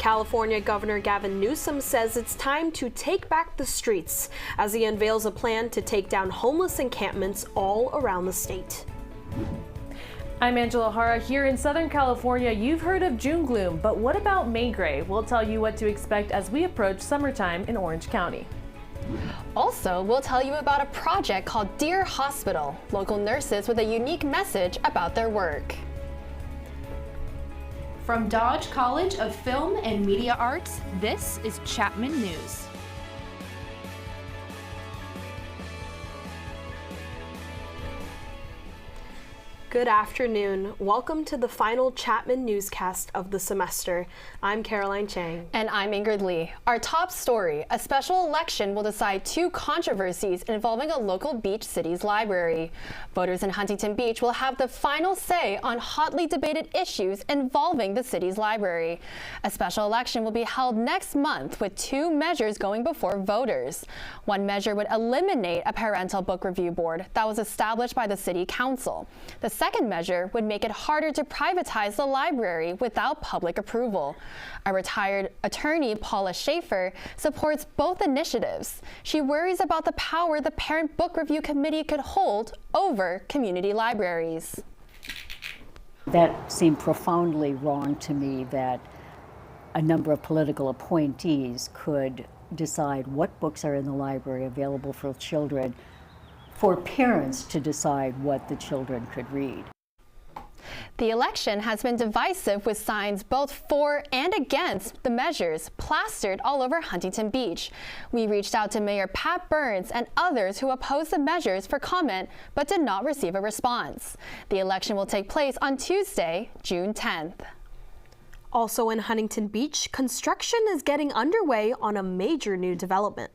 California Governor Gavin Newsom says it's time to take back the streets as he unveils a plan to take down homeless encampments all around the state. I'm Angela Hara. Here in Southern California, you've heard of June gloom, but what about May gray? We'll tell you what to expect as we approach summertime in Orange County. Also, we'll tell you about a project called Dear Hospital, local nurses with a unique message about their work. From Dodge College of Film and Media Arts, this is Chapman News. Good afternoon. Welcome to the final Chapman newscast of the semester. I'm Caroline Chang. And I'm Ingrid Lee. Our top story, a special election will decide two controversies involving a local beach city's library. Voters in Huntington Beach will have the final say on hotly debated issues involving the city's library. A special election will be held next month with two measures going before voters. One measure would eliminate a parental book review board that was established by the city council. The second measure would make it harder to privatize the library without public approval. A retired attorney, Paula Schaefer, supports both initiatives. She worries about the power the Parent Book Review Committee could hold over community libraries. That seemed profoundly wrong to me, that a number of political appointees could decide what books are in the library available for children, for parents to decide what the children could read. The election has been divisive, with signs both for and against the measures plastered all over Huntington Beach. We reached out to Mayor Pat Burns and others who opposed the measures for comment but did not receive a response. The election will take place on Tuesday, June 10th. Also in Huntington Beach, construction is getting underway on a major new development.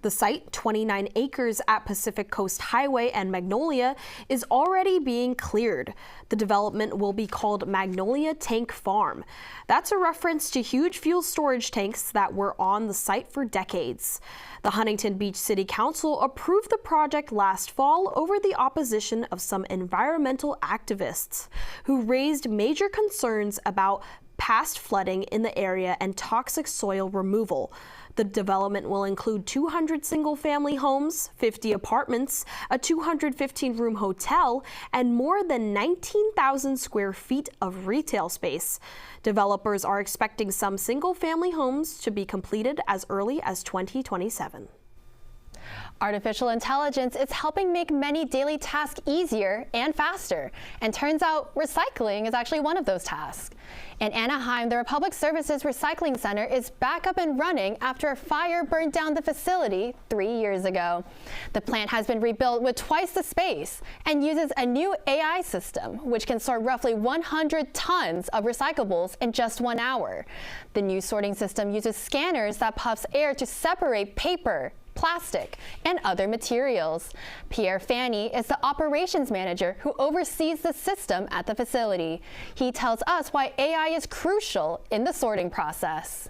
The site, 29 acres at Pacific Coast Highway and Magnolia, is already being cleared. The development will be called Magnolia Tank Farm. That's a reference to huge fuel storage tanks that were on the site for decades. The Huntington Beach City Council approved the project last fall over the opposition of some environmental activists who raised major concerns about past flooding in the area and toxic soil removal. The development will include 200 single-family homes, 50 apartments, a 215-room hotel, and more than 19,000 square feet of retail space. Developers are expecting some single-family homes to be completed as early as 2027. Artificial intelligence is helping make many daily tasks easier and faster, and turns out recycling is actually one of those tasks. In Anaheim, the Republic Services Recycling Center is back up and running after a fire burned down the facility 3 years ago. The plant has been rebuilt with twice the space and uses a new AI system, which can sort roughly 100 tons of recyclables in just 1 hour. The new sorting system uses scanners that puffs air to separate paper, plastic, and other materials. Pierre Fanny is the operations manager who oversees the system at the facility. He tells us why AI is crucial in the sorting process.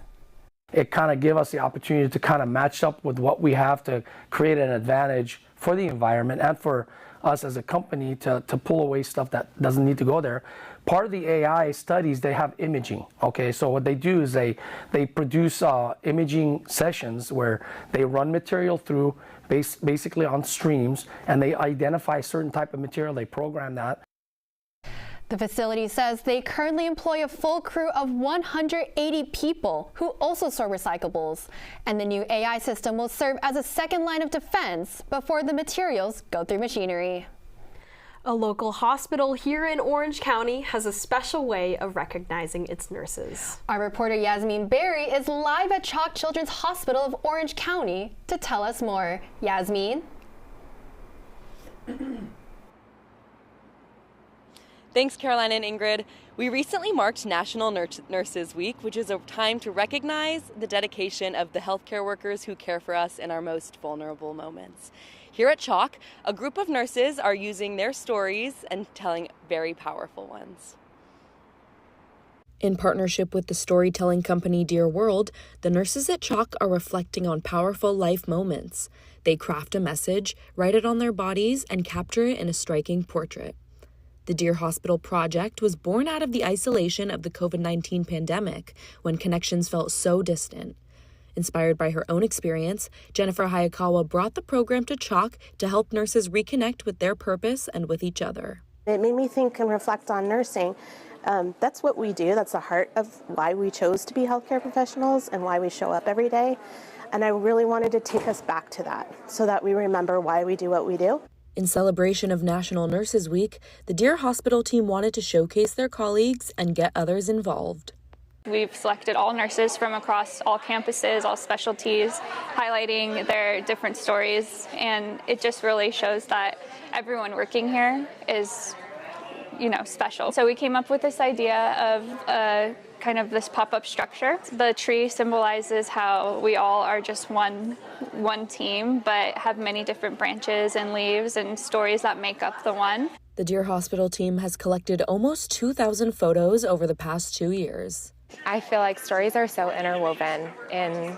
It kind of gave us the opportunity to kind of match up with what we have to create an advantage for the environment and for us as a company to pull away stuff that doesn't need to go there. Part of the AI studies, they have imaging. Okay, so what they do is they produce imaging sessions where they run material through basically on streams, and they identify a certain type of material, they program that. The facility says they currently employ a full crew of 180 people who also sort recyclables, and the new AI system will serve as a second line of defense before the materials go through machinery. A local hospital here in Orange County has a special way of recognizing its nurses. Our reporter Yasmine Berry is live at Chalk Children's Hospital of Orange County to tell us more. Yasmine? Thanks, Caroline and Ingrid. We recently marked National Nurses Week, which is a time to recognize the dedication of the healthcare workers who care for us in our most vulnerable moments. Here at Chalk, a group of nurses are using their stories and telling very powerful ones. In partnership with the storytelling company Dear World, the nurses at Chalk are reflecting on powerful life moments. They craft a message, write it on their bodies, and capture it in a striking portrait. The Deer Hospital project was born out of the isolation of the COVID-19 pandemic, when connections felt so distant. Inspired by her own experience, Jennifer Hayakawa brought the program to Chalk to help nurses reconnect with their purpose and with each other. It made me think and reflect on nursing. That's what we do. That's the heart of why we chose to be healthcare professionals and why we show up every day. And I really wanted to take us back to that so that we remember why we do what we do. In celebration of National Nurses Week, the Deer Hospital team wanted to showcase their colleagues and get others involved. We've selected all nurses from across all campuses, all specialties, highlighting their different stories, and it just really shows that everyone working here is, special. So we came up with this idea of kind of this pop-up structure. The tree symbolizes how we all are just one team, but have many different branches and leaves and stories that make up the one. The Deer Hospital team has collected almost 2,000 photos over the past 2 years. I feel like stories are so interwoven in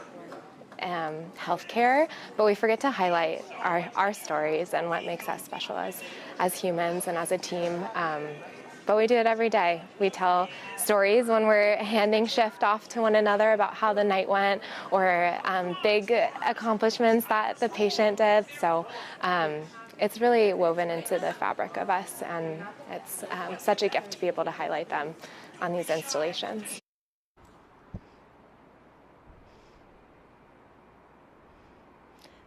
healthcare, but we forget to highlight our stories and what makes us special as humans and as a team. But we do it every day. We tell stories when we're handing shift off to one another about how the night went, or big accomplishments that the patient did. So it's really woven into the fabric of us, and it's such a gift to be able to highlight them on these installations.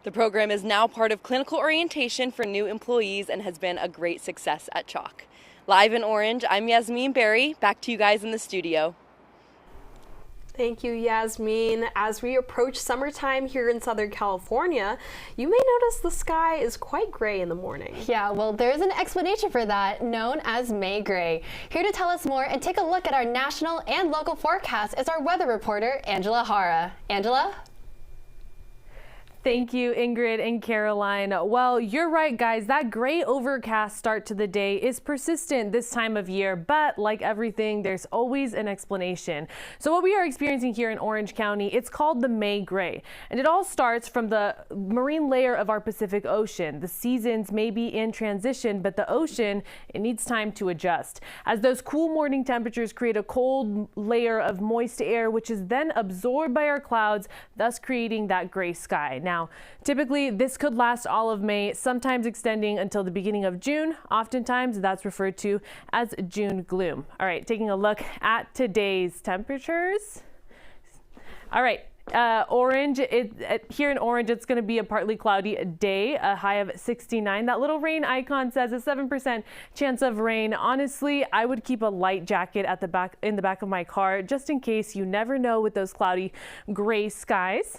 The program is now part of clinical orientation for new employees and has been a great success at Chalk. Live in Orange, I'm Yasmine Berry. Back to you guys in the studio. Thank you, Yasmine. As we approach summertime here in Southern California, you may notice the sky is quite gray in the morning. Yeah, well, there's an explanation for that, known as May Gray. Here to tell us more and take a look at our national and local forecast is our weather reporter, Angela Hara. Angela? Thank you, Ingrid and Caroline. Well, you're right, guys. That gray overcast start to the day is persistent this time of year, but like everything, there's always an explanation. So what we are experiencing here in Orange County, it's called the May Gray, and it all starts from the marine layer of our Pacific Ocean. The seasons may be in transition, but the ocean, it needs time to adjust. As those cool morning temperatures create a cold layer of moist air, which is then absorbed by our clouds, thus creating that gray sky. Now, typically this could last all of May, sometimes extending until the beginning of June. Oftentimes that's referred to as June gloom. All right, taking a look at today's temperatures. All right. Orange, here in Orange, it's going to be a partly cloudy day, a high of 69. That little rain icon says a 7% chance of rain. Honestly, I would keep a light jacket at in the back of my car, just in case. You never know with those cloudy gray skies.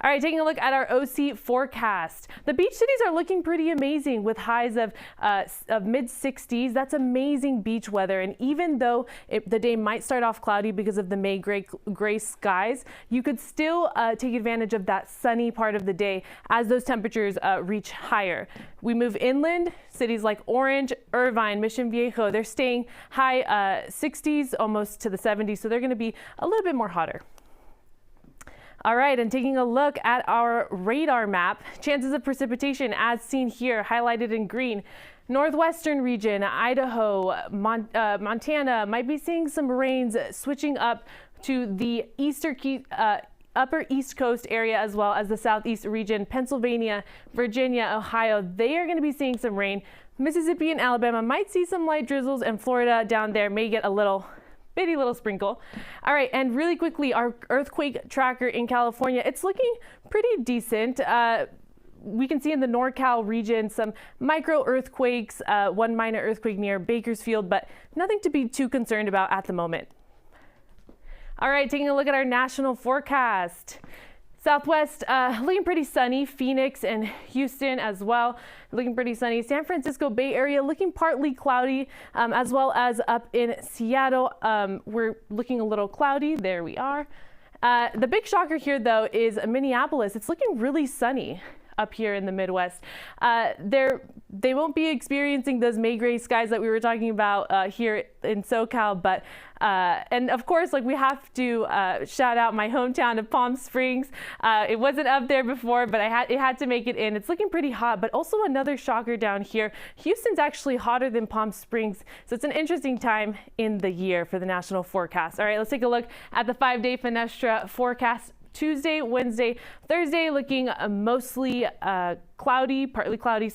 All right, taking a look at our OC forecast. The beach cities are looking pretty amazing with highs of mid-60s. That's amazing beach weather. And even though the day might start off cloudy because of the May gray skies, you could still take advantage of that sunny part of the day as those temperatures reach higher. We move inland, cities like Orange, Irvine, Mission Viejo, they're staying high 60s, almost to the 70s. So they're going to be a little bit more hotter. All right, and taking a look at our radar map, chances of precipitation as seen here, highlighted in green. Northwestern region, Idaho, Montana might be seeing some rains switching up to the upper East Coast area as well as the southeast region. Pennsylvania, Virginia, Ohio, they are going to be seeing some rain. Mississippi and Alabama might see some light drizzles, and Florida down there may get a bitty little sprinkle. All right, and really quickly, our earthquake tracker in California, it's looking pretty decent. We can see in the NorCal region some micro earthquakes, one minor earthquake near Bakersfield, but nothing to be too concerned about at the moment. All right, taking a look at our national forecast. Southwest looking pretty sunny. Phoenix and Houston as well looking pretty sunny. San Francisco Bay Area looking partly cloudy, as well as up in Seattle. We're looking a little cloudy. There we are. The big shocker here, though, is Minneapolis. It's looking really sunny up here in the Midwest. They won't be experiencing those May gray skies that we were talking about here in SoCal, but And of course, like, we have to shout out my hometown of Palm Springs. It wasn't up there before, but it had to make it in. It's looking pretty hot, but also another shocker down here. Houston's actually hotter than Palm Springs, so it's an interesting time in the year for the national forecast. All right, let's take a look at the 5-day Fenestra forecast. Tuesday, Wednesday, Thursday looking mostly cloudy, partly cloudy,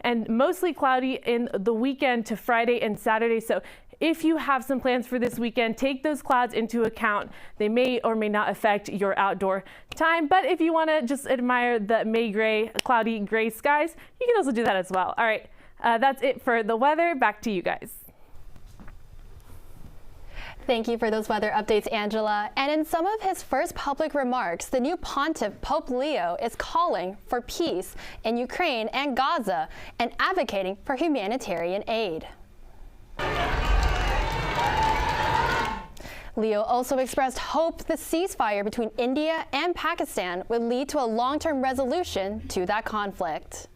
and mostly cloudy in the weekend to Friday and Saturday. So if you have some plans for this weekend, take those clouds into account. They may or may not affect your outdoor time, but if you want to just admire the May gray, cloudy gray skies, you can also do that as well. All right, that's it for the weather. Back to you guys. Thank you for those weather updates, Angela. And in some of his first public remarks, the new pontiff, Pope Leo, is calling for peace in Ukraine and Gaza and advocating for humanitarian aid. Leo also expressed hope the ceasefire between India and Pakistan would lead to a long-term resolution to that conflict.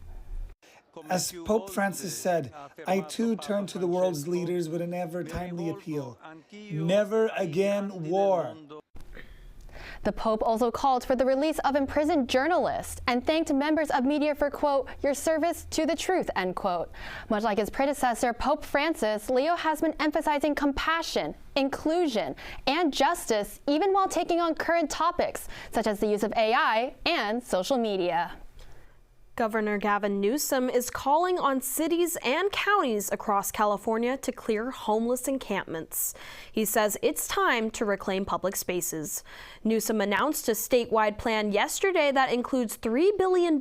As Pope Francis said, I too turn to the world's leaders with an ever-timely appeal. Never again war. The Pope also called for the release of imprisoned journalists and thanked members of media for, quote, your service to the truth, end quote. Much like his predecessor, Pope Francis, Leo has been emphasizing compassion, inclusion, and justice, even while taking on current topics, such as the use of AI and social media. Governor Gov Newsom is calling on cities and counties across California to clear homeless encampments. He says it's time to reclaim public spaces. Newsom announced a statewide plan yesterday that includes $3 billion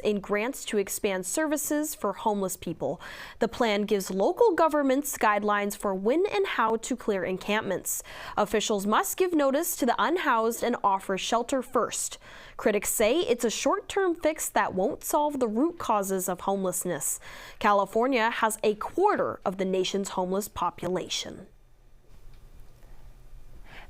in grants to expand services for homeless people. The plan gives local governments guidelines for when and how to clear encampments. Officials must give notice to the unhoused and offer shelter first. Critics say it's a short-term fix that won't solve the root causes of homelessness. California has a quarter of the nation's homeless population.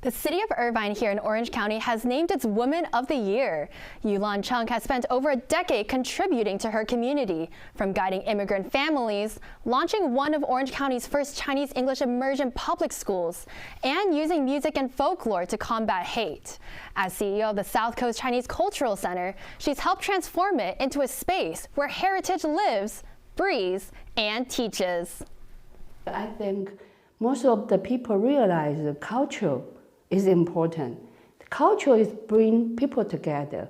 The city of Irvine here in Orange County has named its Woman of the Year. Yulan Chang has spent over a decade contributing to her community, from guiding immigrant families, launching one of Orange County's first Chinese English immersion public schools, and using music and folklore to combat hate. As CEO of the South Coast Chinese Cultural Center, she's helped transform it into a space where heritage lives, breathes, and teaches. I think most of the people realize the culture is important. The culture is bring people together.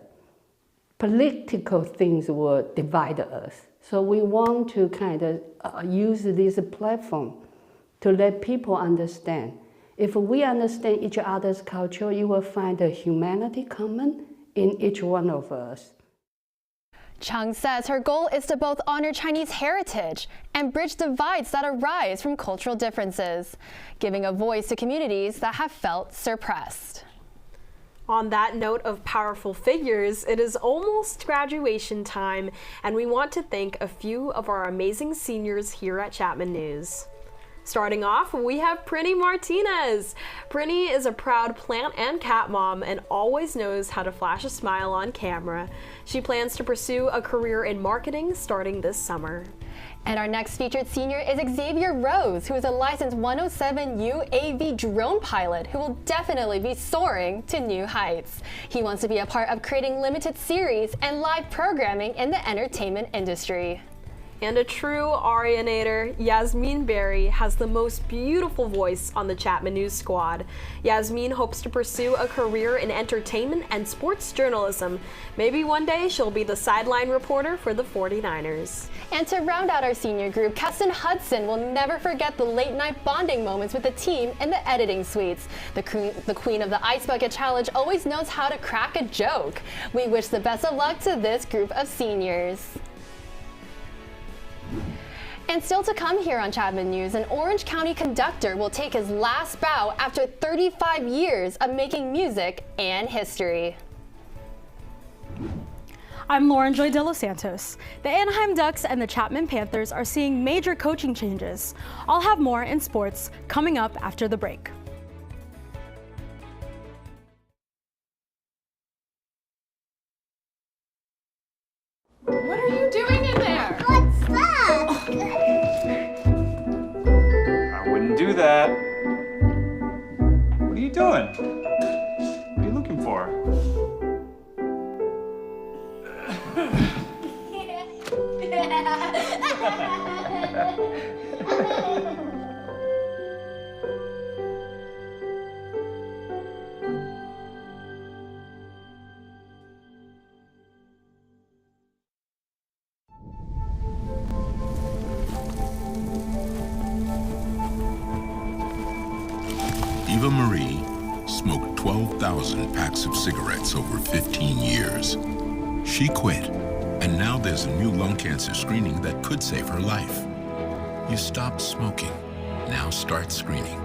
Political things will divide us. So we want to kind of use this platform to let people understand. If we understand each other's culture, you will find a humanity common in each one of us. Chang says her goal is to both honor Chinese heritage and bridge divides that arise from cultural differences, giving a voice to communities that have felt suppressed. On that note of powerful figures, it is almost graduation time, and we want to thank a few of our amazing seniors here at Chapman News. Starting off, we have Prinny Martinez. Prinny is a proud plant and cat mom and always knows how to flash a smile on camera. She plans to pursue a career in marketing starting this summer. And our next featured senior is Xavier Rose, who is a licensed 107 UAV drone pilot who will definitely be soaring to new heights. He wants to be a part of creating limited series and live programming in the entertainment industry. And a true Arianator, Yasmine Berry has the most beautiful voice on the Chapman News squad. Yasmine hopes to pursue a career in entertainment and sports journalism. Maybe one day she'll be the sideline reporter for the 49ers. And to round out our senior group, Kestyn Hudson will never forget the late-night bonding moments with the team in the editing suites. The queen of the Ice Bucket Challenge always knows how to crack a joke. We wish the best of luck to this group of seniors. And still to come here on Chapman News, an Orange County conductor will take his last bow after 35 years of making music and history. I'm Loren Joy de Los Santos. The Anaheim Ducks and the Chapman Panthers are seeing major coaching changes. I'll have more in sports coming up after the break. What are you doing in there? What's that? I wouldn't do that. doing? What are you looking for? Eva Marie smoked 12,000 packs of cigarettes over 15 years. She quit, and now there's a new lung cancer screening that could save her life. You stopped smoking, now start screening.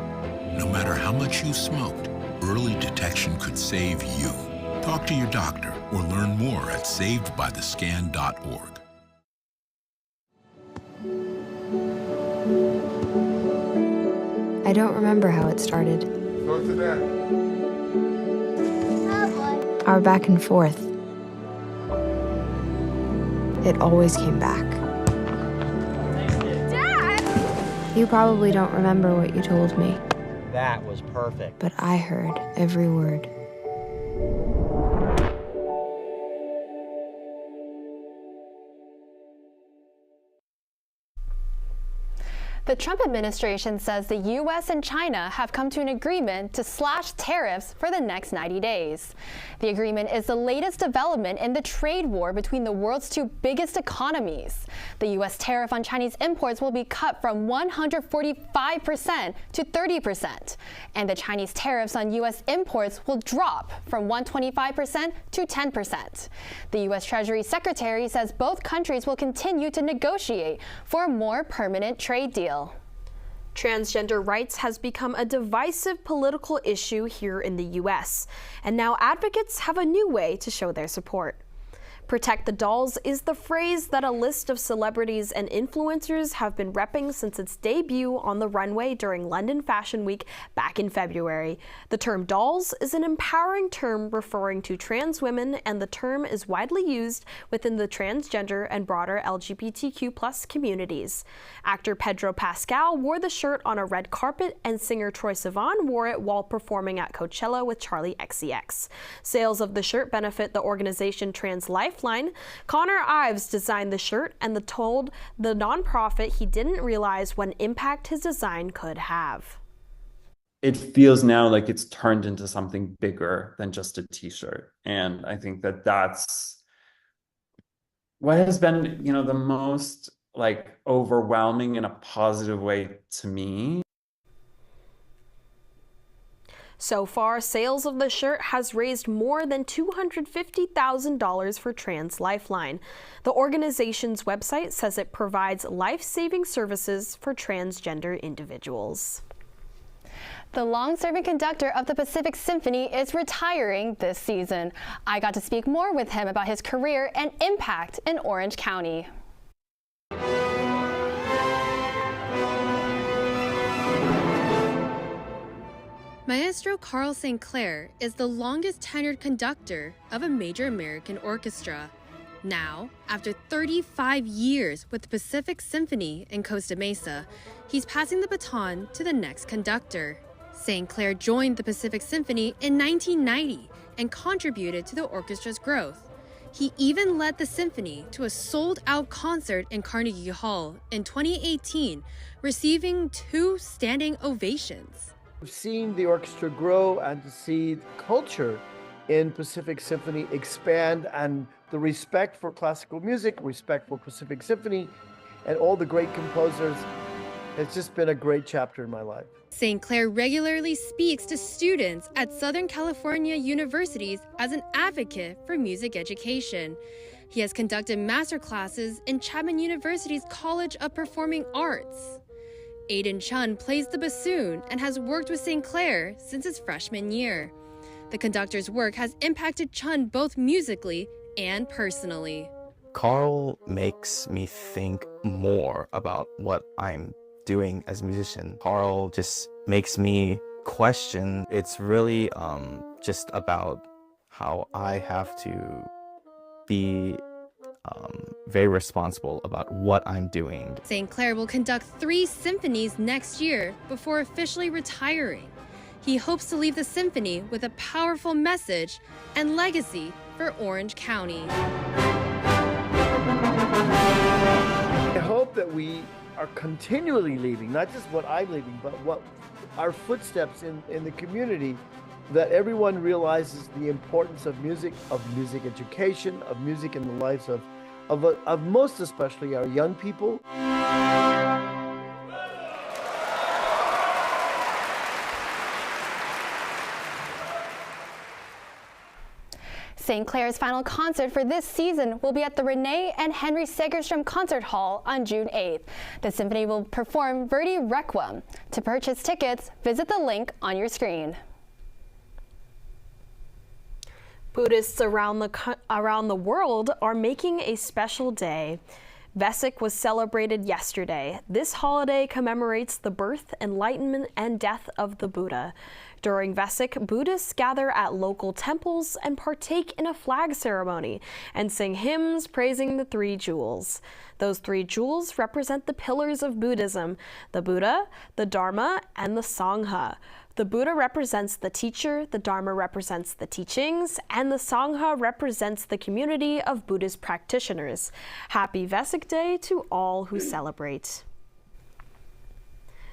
No matter how much you smoked, early detection could save you. Talk to your doctor or learn more at savedbythescan.org. I don't remember how it started. Go to that. Our back and forth. It always came back. Dad! You probably don't remember what you told me, That was perfect. but I heard every word. The Trump administration says the U.S. and China have come to an agreement to slash tariffs for the next 90 days. The agreement is the latest development in the trade war between the world's two biggest economies. The U.S. tariff on Chinese imports will be cut from 145% to 30%, and the Chinese tariffs on U.S. imports will drop from 125% to 10%. The U.S. Treasury Secretary says both countries will continue to negotiate for a more permanent trade deal. Transgender rights has become a divisive political issue here in the U.S., and now advocates have a new way to show their support. Protect the dolls is the phrase that a list of celebrities and influencers have been repping since its debut on the runway during London Fashion Week back in February. The term dolls is an empowering term referring to trans women, and the term is widely used within the transgender and broader LGBTQ+ communities. Actor Pedro Pascal wore the shirt on a red carpet, and singer Troye Sivan wore it while performing at Coachella with Charli XCX. Sales of the shirt benefit the organization Trans Lifeline. Connor Ives designed the shirt and told the nonprofit he didn't realize what impact his design could have. It feels now like it's turned into something bigger than just a t-shirt. And I think that that's what has been, the most overwhelming in a positive way to me. So far, sales of the shirt has raised more than $250,000 for Trans Lifeline. The organization's website says it provides life-saving services for transgender individuals. The long-serving conductor of the Pacific Symphony is retiring this season. I got to speak more with him about his career and impact in Orange County. Maestro Carl St. Clair is the longest tenured conductor of a major American orchestra. Now, after 35 years with the Pacific Symphony in Costa Mesa, he's passing the baton to the next conductor. St. Clair joined the Pacific Symphony in 1990 and contributed to the orchestra's growth. He even led the symphony to a sold-out concert in Carnegie Hall in 2018, receiving 2 standing ovations. We've seen the orchestra grow and to see the culture in Pacific Symphony expand, and the respect for classical music, respect for Pacific Symphony, and all the great composers. It's just been a great chapter in my life. St. Clair regularly speaks to students at Southern California universities as an advocate for music education. He has conducted master classes in Chapman University's College of Performing Arts. Aiden Chun plays the bassoon and has worked with St. Clair since his freshman year. The conductor's work has impacted Chun both musically and personally. Carl makes me think more about what I'm doing as a musician. Carl just makes me question. It's really just about how I have to be very responsible about what I'm doing. St. Clair will conduct 3 symphonies next year before officially retiring. he hopes to leave the symphony with a powerful message and legacy for Orange County. I hope that we are continually leaving, not just what I'm leaving, but what our footsteps in the community, that everyone realizes the importance of music education, of music in the lives of most especially our young people. St. Clair's final concert for this season will be at the Renee and Henry Segerstrom Concert Hall on June 8th. The symphony will perform Verdi Requiem. To purchase tickets, visit the link on your screen. Buddhists around the world are making a special day. Vesak was celebrated yesterday. This holiday commemorates the birth, enlightenment, and death of the Buddha. During Vesak, Buddhists gather at local temples and partake in a flag ceremony and sing hymns praising the three jewels. Those three jewels represent the pillars of Buddhism: the Buddha, the Dharma, and the Sangha. The Buddha represents the teacher, the Dharma represents the teachings, and the Sangha represents the community of Buddhist practitioners. Happy Vesak Day to all who celebrate.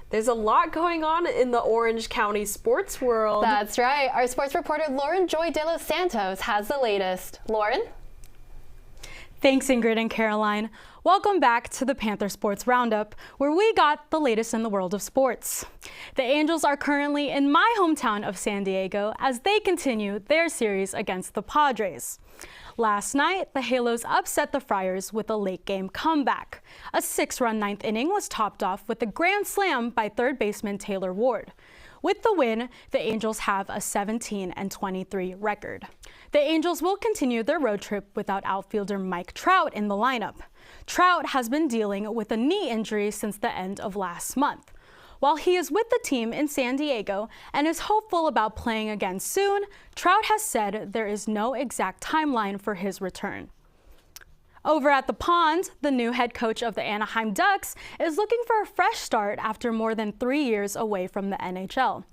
There's a lot going on in the Orange County sports world. That's right. Our sports reporter Loren Joy de los Santos has the latest. Loren? Thanks, Ingrid and Caroline. Welcome back to the Panther Sports Roundup, where we got the latest in the world of sports. The Angels are currently in my hometown of San Diego as they continue their series against the Padres. Last night, the Halos upset the Friars with a late-game comeback. A 6-run ninth inning was topped off with a grand slam by third baseman Taylor Ward. With the win, the Angels have a 17-23 record. The Angels will continue their road trip without outfielder Mike Trout in the lineup. Trout has been dealing with a knee injury since the end of last month. While he is with the team in San Diego and is hopeful about playing again soon, Trout has said there is no exact timeline for his return. Over at the Pond, the new head coach of the Anaheim Ducks is looking for a fresh start after more than 3 years away from the NHL.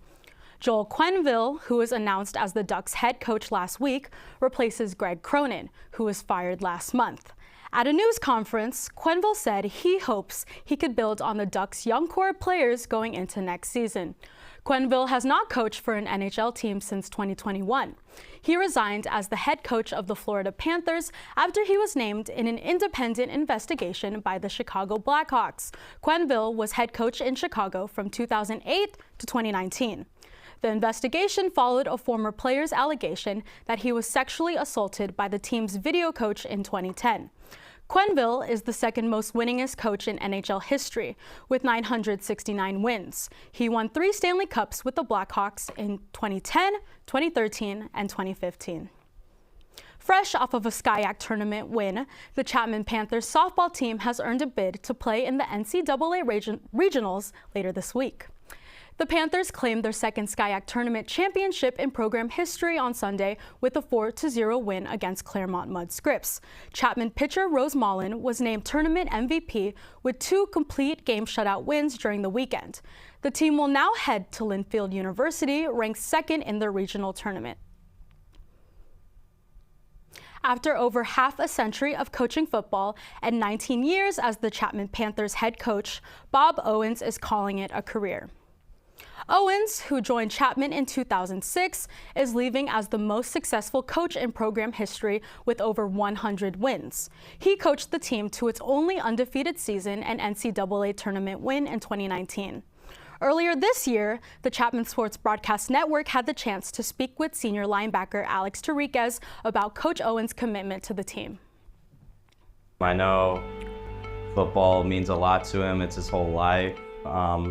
Joel Quenneville, who was announced as the Ducks head coach last week, replaces Greg Cronin, who was fired last month. At a news conference, Quenneville said he hopes he could build on the Ducks' young core of players going into next season. Quenneville has not coached for an NHL team since 2021. He resigned as the head coach of the Florida Panthers after he was named in an independent investigation by the Chicago Blackhawks. Quenneville was head coach in Chicago from 2008 to 2019. The investigation followed a former player's allegation that he was sexually assaulted by the team's video coach in 2010. Quenneville is the second most winningest coach in NHL history, with 969 wins. He won 3 Stanley Cups with the Blackhawks in 2010, 2013, and 2015. Fresh off of a SCIAC tournament win, the Chapman Panthers softball team has earned a bid to play in the NCAA regionals later this week. The Panthers claimed their second SCIAC tournament championship in program history on Sunday with a 4-0 win against Claremont Mud Scripps. Chapman pitcher Rose Mullen was named tournament MVP with 2 complete game shutout wins during the weekend. The team will now head to Linfield University, ranked second in their regional tournament. After over half a century of coaching football and 19 years as the Chapman Panthers head coach, Bob Owens is calling it a career. Owens, who joined Chapman in 2006, is leaving as the most successful coach in program history with over 100 wins. He coached the team to its only undefeated season and NCAA tournament win in 2019. Earlier this year, the Chapman Sports Broadcast Network had the chance to speak with senior linebacker Alex Tariquez about Coach Owens' commitment to the team. I know football means a lot to him. It's his whole life.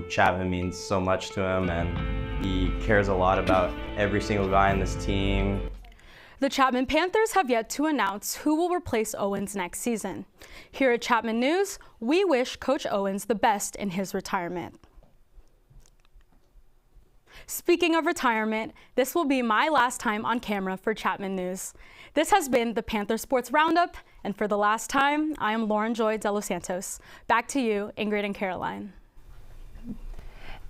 Chapman means so much to him, and he cares a lot about every single guy in this team. The Chapman Panthers have yet to announce who will replace Owens next season. Here at Chapman News, we wish Coach Owens the best in his retirement. Speaking of retirement, this will be my last time on camera for Chapman News. This has been the Panther Sports Roundup, and for the last time, I am Loren Joy de los Santos. Back to you, Ingrid and Caroline.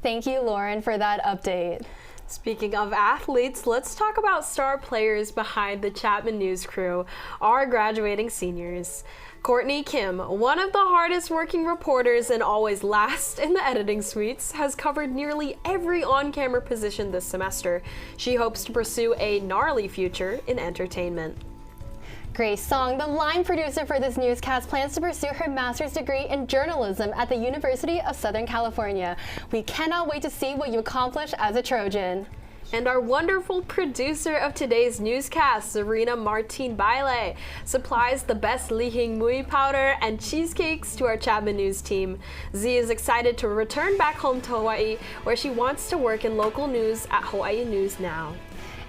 Thank you, Loren, for that update. Speaking of athletes, let's talk about star players behind the Chapman News crew, our graduating seniors. Courtney Kim, one of the hardest working reporters and always last in the editing suites, has covered nearly every on-camera position this semester. She hopes to pursue a gnarly future in entertainment. Grace Song, the line producer for this newscast, plans to pursue her master's degree in journalism at the University of Southern California. We cannot wait to see what you accomplish as a Trojan. And our wonderful producer of today's newscast, Czerena Martinne Bayle, supplies the best lihing mui powder and cheesecakes to our Chapman News team. Z is excited to return back home to Hawaii, where she wants to work in local news at Hawaii News Now.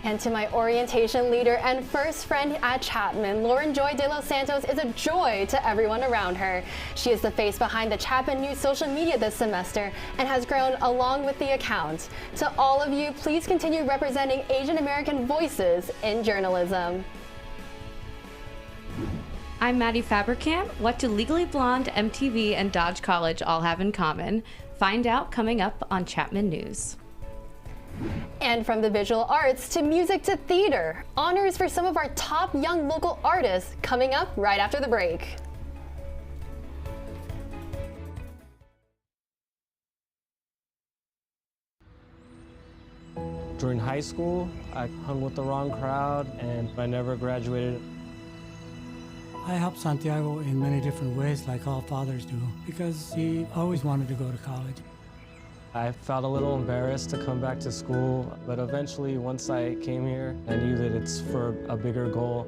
And to my orientation leader and first friend at Chapman, Loren Joy de los Santos is a joy to everyone around her. She is the face behind the Chapman News social media this semester and has grown along with the account. To all of you, please continue representing Asian American voices in journalism. I'm Maddie Fabricant. What do Legally Blonde, MTV, and Dodge College all have in common? Find out coming up on Chapman News. And from the visual arts to music to theater, honors for some of our top young local artists coming up right after the break. During high school, I hung with the wrong crowd and I never graduated. I helped Santiago in many different ways, like all fathers do, because he always wanted to go to college. I felt a little embarrassed to come back to school, but eventually, once I came here, I knew that it's for a bigger goal.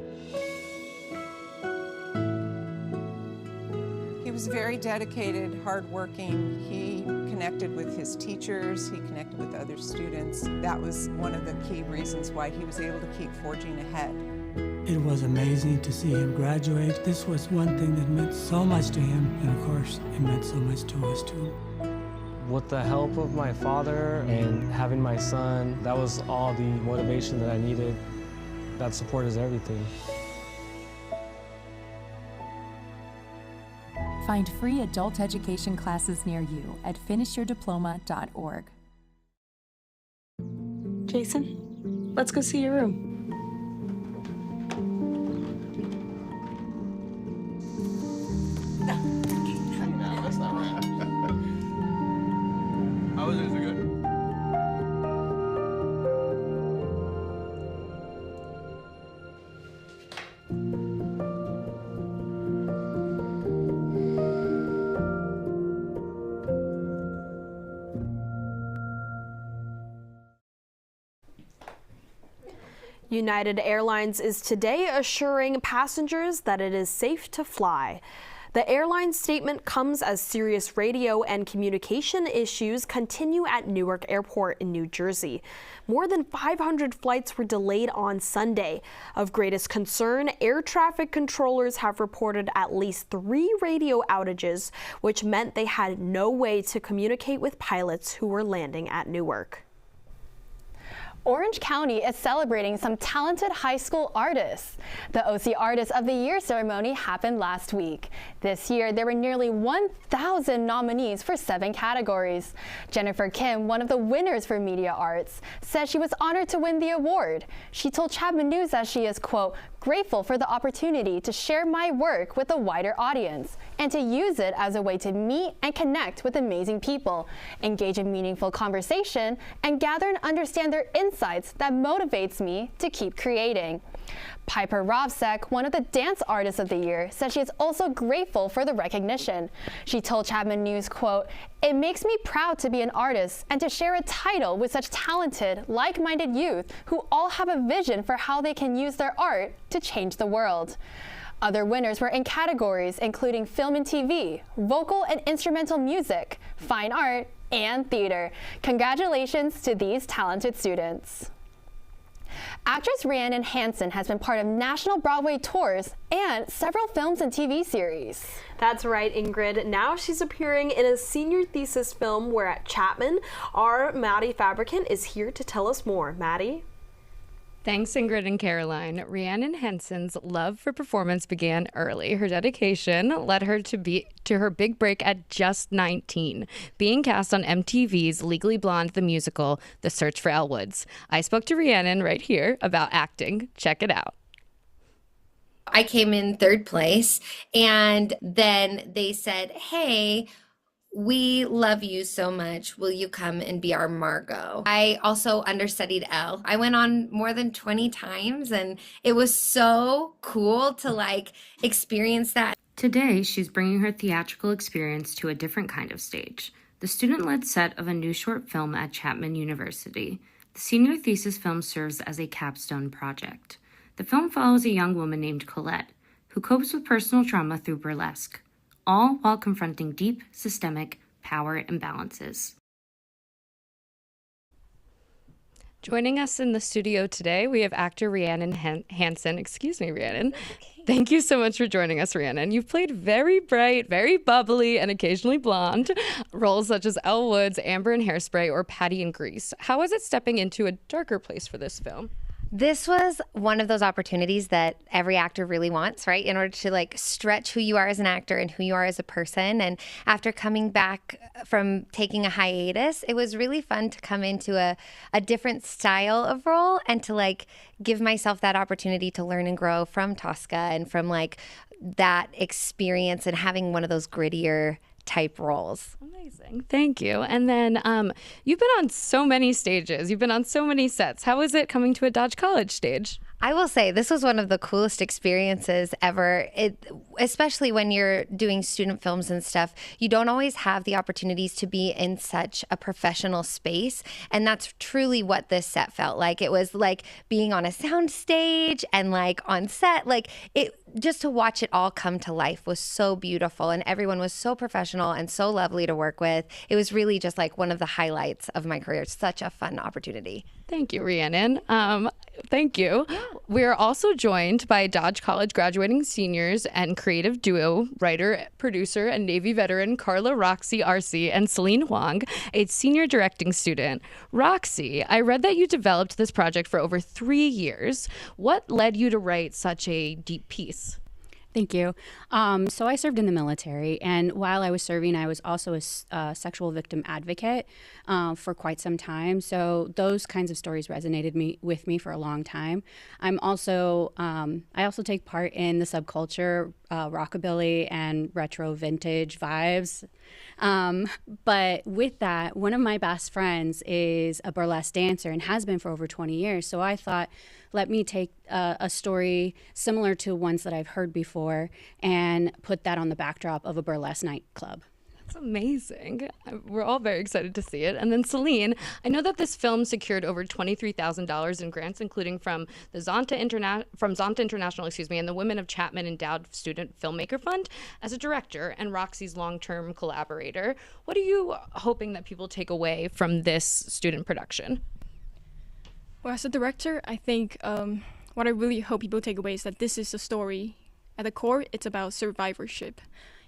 He was very dedicated, hardworking. He connected with his teachers, he connected with other students. That was one of the key reasons why he was able to keep forging ahead. It was amazing to see him graduate. This was one thing that meant so much to him, and of course, it meant so much to us too. With the help of my father and having my son, that was all the motivation that I needed. That support is everything. Find free adult education classes near you at finishyourdiploma.org. Jason, let's go see your room. No, that's not right. How is it? Is it good? United Airlines is today assuring passengers that it is safe to fly. The airline statement comes as serious radio and communication issues continue at Newark Airport in New Jersey. More than 500 flights were delayed on Sunday. Of greatest concern, air traffic controllers have reported at least 3 radio outages, which meant they had no way to communicate with pilots who were landing at Newark. Orange County is celebrating some talented high school artists. The OC Artist of the Year ceremony happened last week. This year, there were nearly 1,000 nominees for 7 categories. Jennifer Kim, one of the winners for Media Arts, said she was honored to win the award. She told Chapman News that she is, quote, grateful for the opportunity to share my work with a wider audience and to use it as a way to meet and connect with amazing people, engage in meaningful conversation, and gather and understand their insights that motivates me to keep creating. Piper Rovsek, one of the Dance Artists of the Year, said she is also grateful for the recognition. She told Chapman News, quote, it makes me proud to be an artist and to share a title with such talented, like-minded youth who all have a vision for how they can use their art to change the world. Other winners were in categories including film and TV, vocal and instrumental music, fine art, and theater. Congratulations to these talented students. Actress Rhiannon Hansen has been part of national Broadway tours and several films and TV series. That's right, Ingrid. Now she's appearing in a senior thesis film where at Chapman, our Maddie Fabricant is here to tell us more. Maddie? Thanks, Ingrid and Caroline. Rhiannon Henson's love for performance began early. Her dedication led her to her big break at just 19, being cast on MTV's Legally Blonde the musical, The Search for Elle Woods. I spoke to Rhiannon right here about acting. Check it out. I came in third place, and then they said, hey, we love you so much. Will you come and be our Margot? I also understudied Elle. I went on more than 20 times, and it was so cool to experience that. Today, she's bringing her theatrical experience to a different kind of stage. The student-led set of a new short film at Chapman University. The senior thesis film serves as a capstone project. The film follows a young woman named Colette, who copes with personal trauma through burlesque, all while confronting deep, systemic power imbalances. Joining us in the studio today, we have actor Rhiannon Hanson. Excuse me, Rhiannon. Thank you so much for joining us, Rhiannon. You've played very bright, very bubbly, and occasionally blonde roles such as Elle Woods, Amber in Hairspray, or Patty in Grease. How is it stepping into a darker place for this film? This was one of those opportunities that every actor really wants, right? In order to stretch who you are as an actor and who you are as a person. And after coming back from taking a hiatus, it was really fun to come into a different style of role and to give myself that opportunity to learn and grow from Tosca and from that experience and having one of those grittier type roles. Amazing. Thank you. And then you've been on so many stages. You've been on so many sets. How is it coming to a Dodge College stage? I will say this was one of the coolest experiences ever, especially when you're doing student films and stuff. You don't always have the opportunities to be in such a professional space. And that's truly what this set felt like. It was like being on a sound stage and on set. Just to watch it all come to life was so beautiful. And everyone was so professional and so lovely to work with. It was really just one of the highlights of my career. It's such a fun opportunity. Thank you, Rhiannon. Thank you. We are also joined by Dodge College graduating seniors and creative duo, writer, producer, and Navy veteran Carla Roxy Arce and Celine Wong, a senior directing student. Roxy, I read that you developed this project for over 3 years. What led you to write such a deep piece? Thank you. So I served in the military, and while I was serving, I was also a sexual victim advocate for quite some time. So those kinds of stories resonated with me for a long time. I also take part in the subculture, rockabilly and retro vintage vibes. But with that, one of my best friends is a burlesque dancer and has been for over 20 years. So I thought, let me take a story similar to ones that I've heard before and put that on the backdrop of a burlesque nightclub. That's amazing. We're all very excited to see it. And then Celine, I know that this film secured over $23,000 in grants, including from the Zonta International, and the Women of Chapman Endowed Student Filmmaker Fund as a director and Roxy's long-term collaborator. What are you hoping that people take away from this student production? Well, as a director, I think what I really hope people take away is that this is a story. At the core, it's about survivorship.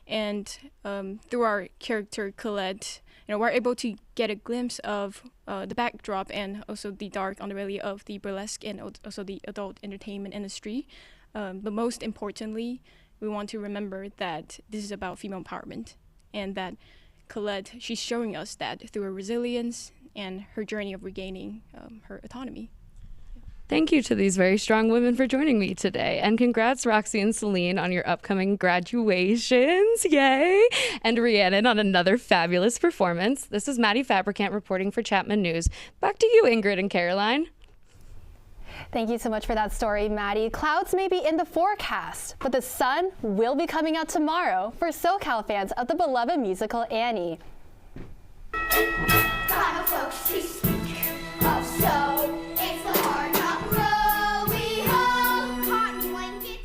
And through our character, Colette, we're able to get a glimpse of the backdrop and also the dark underbelly of the burlesque and also the adult entertainment industry. But most importantly, we want to remember that this is about female empowerment and that Colette, she's showing us that through her resilience and her journey of regaining her autonomy. Thank you to these very strong women for joining me today. And congrats, Roxy and Celine, on your upcoming graduations. Yay! And Rhiannon on another fabulous performance. This is Maddie Fabricant reporting for Chapman News. Back to you, Ingrid and Caroline. Thank you so much for that story, Maddie. Clouds may be in the forecast, but the sun will be coming out tomorrow for SoCal fans of the beloved musical Annie. Final folks to speak of so it's the hard knock row we hold cotton blankets.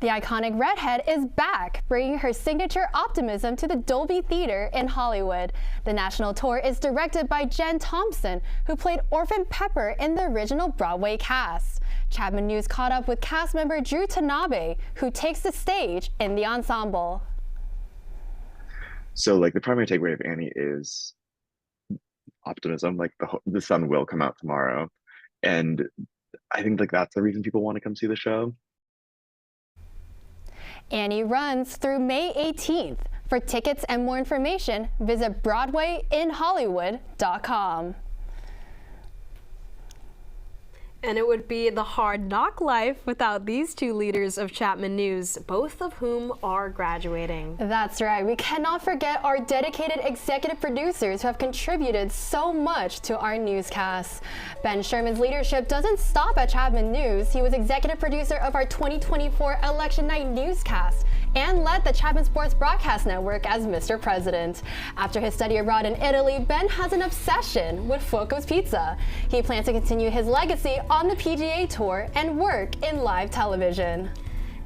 The iconic redhead is back, bringing her signature optimism to the Dolby Theater in Hollywood. The national tour is directed by Jen Thompson, who played Orphan Pepper in the original Broadway cast. Chapman News caught up with cast member Drew Tanabe, who takes the stage in the ensemble. So the primary takeaway of Annie is optimism, the sun will come out tomorrow. And I think like that's the reason people want to come see the show. Annie runs through May 18th. For tickets and more information, visit BroadwayInHollywood.com. And it would be the hard knock life without these two leaders of Chapman News, both of whom are graduating. That's right. We cannot forget our dedicated executive producers who have contributed so much to our newscasts. Ben Sherman's leadership doesn't stop at Chapman News. He was executive producer of our 2024 Election Night newscast and led the Chapman Sports Broadcast Network as Mr. President. After his study abroad in Italy, Ben has an obsession with Foco's Pizza. He plans to continue his legacy on the PGA Tour and work in live television.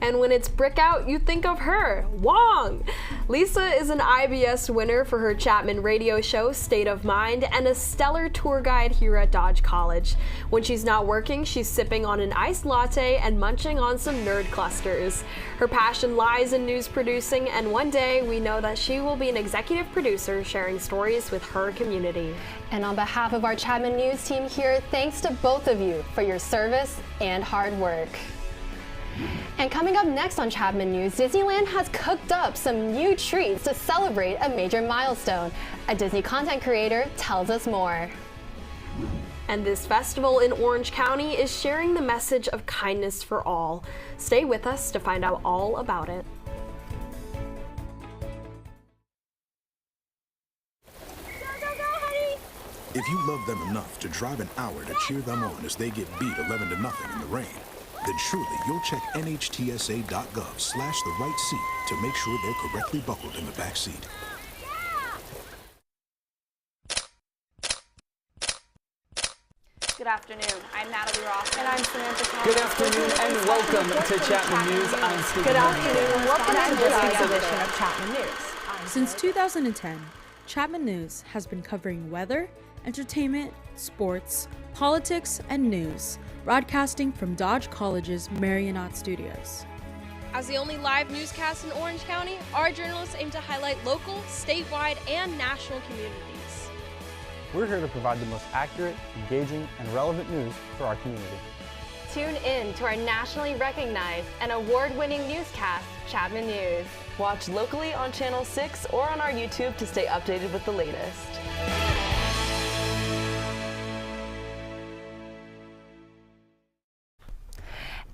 And when it's brick out, you think of her, Wong. Lisa is an IBS winner for her Chapman radio show, State of Mind, and a stellar tour guide here at Dodge College. When she's not working, she's sipping on an iced latte and munching on some nerd clusters. Her passion lies in news producing, and one day we know that she will be an executive producer sharing stories with her community. And on behalf of our Chapman News team here, thanks to both of you for your service and hard work. And coming up next on Chapman News, Disneyland has cooked up some new treats to celebrate a major milestone. A Disney content creator tells us more. And this festival in Orange County is sharing the message of kindness for all. Stay with us to find out all about it. If you love them enough to drive an hour to cheer them on as they get beat 11-0 in the rain, then surely you'll check nhtsa.gov/the-right-seat to make sure they're correctly buckled in the back seat. Good afternoon. I'm Natalie Ross. And I'm Samantha Thomas. Good afternoon and welcome to Chapman News. I'm Steve. Good afternoon and welcome to this edition of Chapman News. Since 2010, Chapman News has been covering weather, entertainment, sports, politics, and news, broadcasting from Dodge College's Marionette Studios. As the only live newscast in Orange County, our journalists aim to highlight local, statewide, and national communities. We're here to provide the most accurate, engaging, and relevant news for our community. Tune in to our nationally recognized and award-winning newscast, Chapman News. Watch locally on Channel 6 or on our YouTube to stay updated with the latest.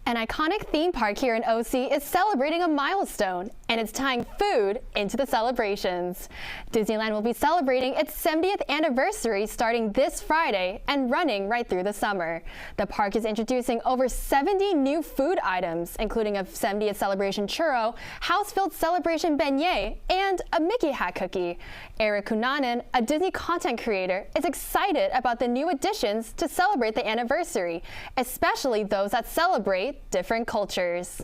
An iconic theme park here in OC is celebrating a milestone, and it's tying food into the celebrations. Disneyland will be celebrating its 70th anniversary starting this Friday and running right through the summer. The park is introducing over 70 new food items, including a 70th celebration churro, house-filled celebration beignet, and a Mickey hat cookie. Eric Cunanan, a Disney content creator, is excited about the new additions to celebrate the anniversary, especially those that celebrate different cultures.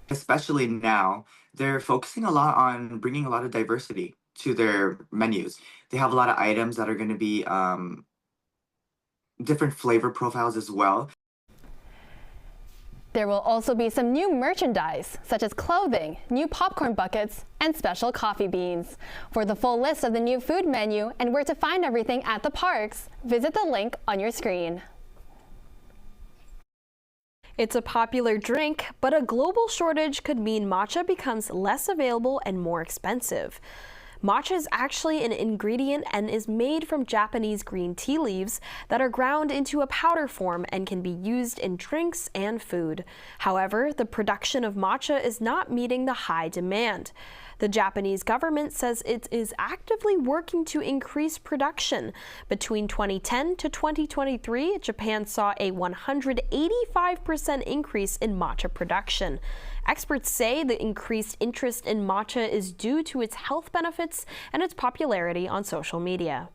Especially now, they're focusing a lot on bringing a lot of diversity to their menus. They have a lot of items that are going to be different flavor profiles as well. There will also be some new merchandise, such as clothing, new popcorn buckets, and special coffee beans. For the full list of the new food menu and where to find everything at the parks, visit the link on your screen. It's a popular drink, but a global shortage could mean matcha becomes less available and more expensive. Matcha is actually an ingredient and is made from Japanese green tea leaves that are ground into a powder form and can be used in drinks and food. However, the production of matcha is not meeting the high demand. The Japanese government says it is actively working to increase production. Between 2010 to 2023, Japan saw a 185% increase in matcha production. Experts say the increased interest in matcha is due to its health benefits and its popularity on social media.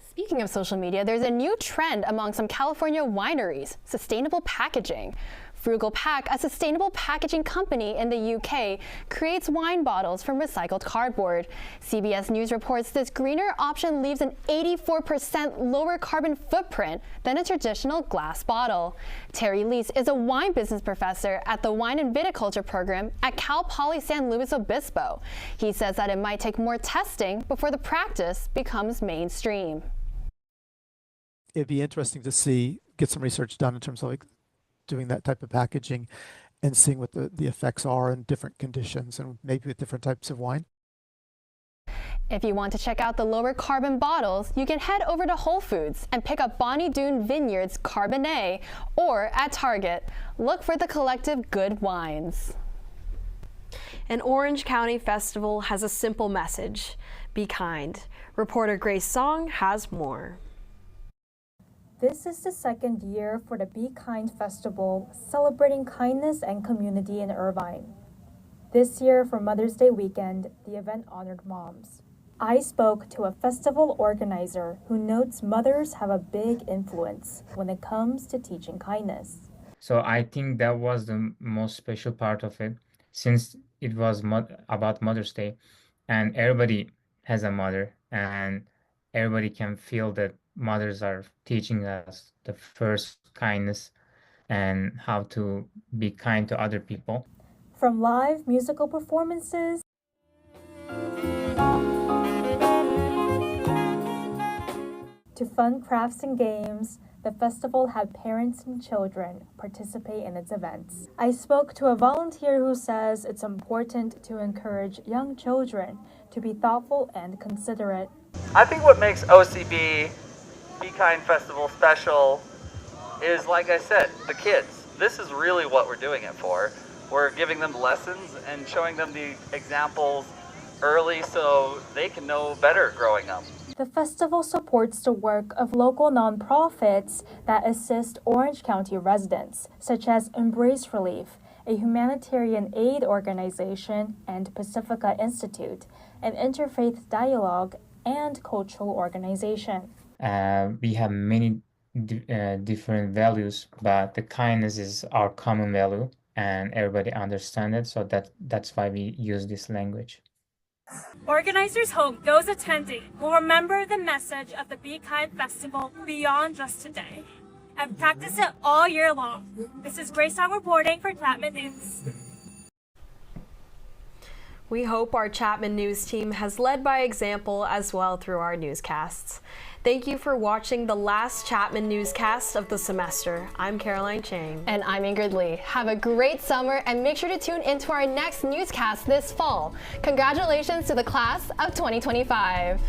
Speaking of social media, there's a new trend among some California wineries: sustainable packaging. Frugal Pack, a sustainable packaging company in the UK, creates wine bottles from recycled cardboard. CBS News reports this greener option leaves an 84% lower carbon footprint than a traditional glass bottle. Terry Leese is a wine business professor at the Wine and Viticulture program at Cal Poly San Luis Obispo. He says that it might take more testing before the practice becomes mainstream. It'd be interesting to see get some research done in terms of like doing that type of packaging and seeing what the effects are in different conditions and maybe with different types of wine. If you want to check out the lower carbon bottles, you can head over to Whole Foods and pick up Bonnie Doon Vineyards Cabernet, or at Target, look for the collective Good Wines. An Orange County festival has a simple message: be kind. Reporter Grace Song has more. This is the second year for the Be Kind Festival, celebrating kindness and community in Irvine. This year, for Mother's Day weekend, the event honored moms. I spoke to a festival organizer who notes mothers have a big influence when it comes to teaching kindness. So I think that was the most special part of it, since it was about Mother's Day, and everybody has a mother, and everybody can feel that mothers are teaching us the first kindness and how to be kind to other people. From live musical performances to fun crafts and games, the festival had parents and children participate in its events. I spoke to a volunteer who says it's important to encourage young children to be thoughtful and considerate. I think what makes OCB Be Kind Festival special is, like I said, the kids. This is really what we're doing it for. We're giving them lessons and showing them the examples early so they can know better growing up. The festival supports the work of local nonprofits that assist Orange County residents, such as Embrace Relief, a humanitarian aid organization, and Pacifica Institute, an interfaith dialogue and cultural organization. We have many different values, but the kindness is our common value, and everybody understands it, so that's why we use this language. Organizers hope those attending will remember the message of the Be Kind Festival beyond just today and practice it all year long. This is Grace Song reporting for Chapman News. We hope our Chapman News team has led by example as well through our newscasts. Thank you for watching the last Chapman newscast of the semester. I'm Caroline Chang. And I'm Ingrid Lee. Have a great summer and make sure to tune into our next newscast this fall. Congratulations to the class of 2025.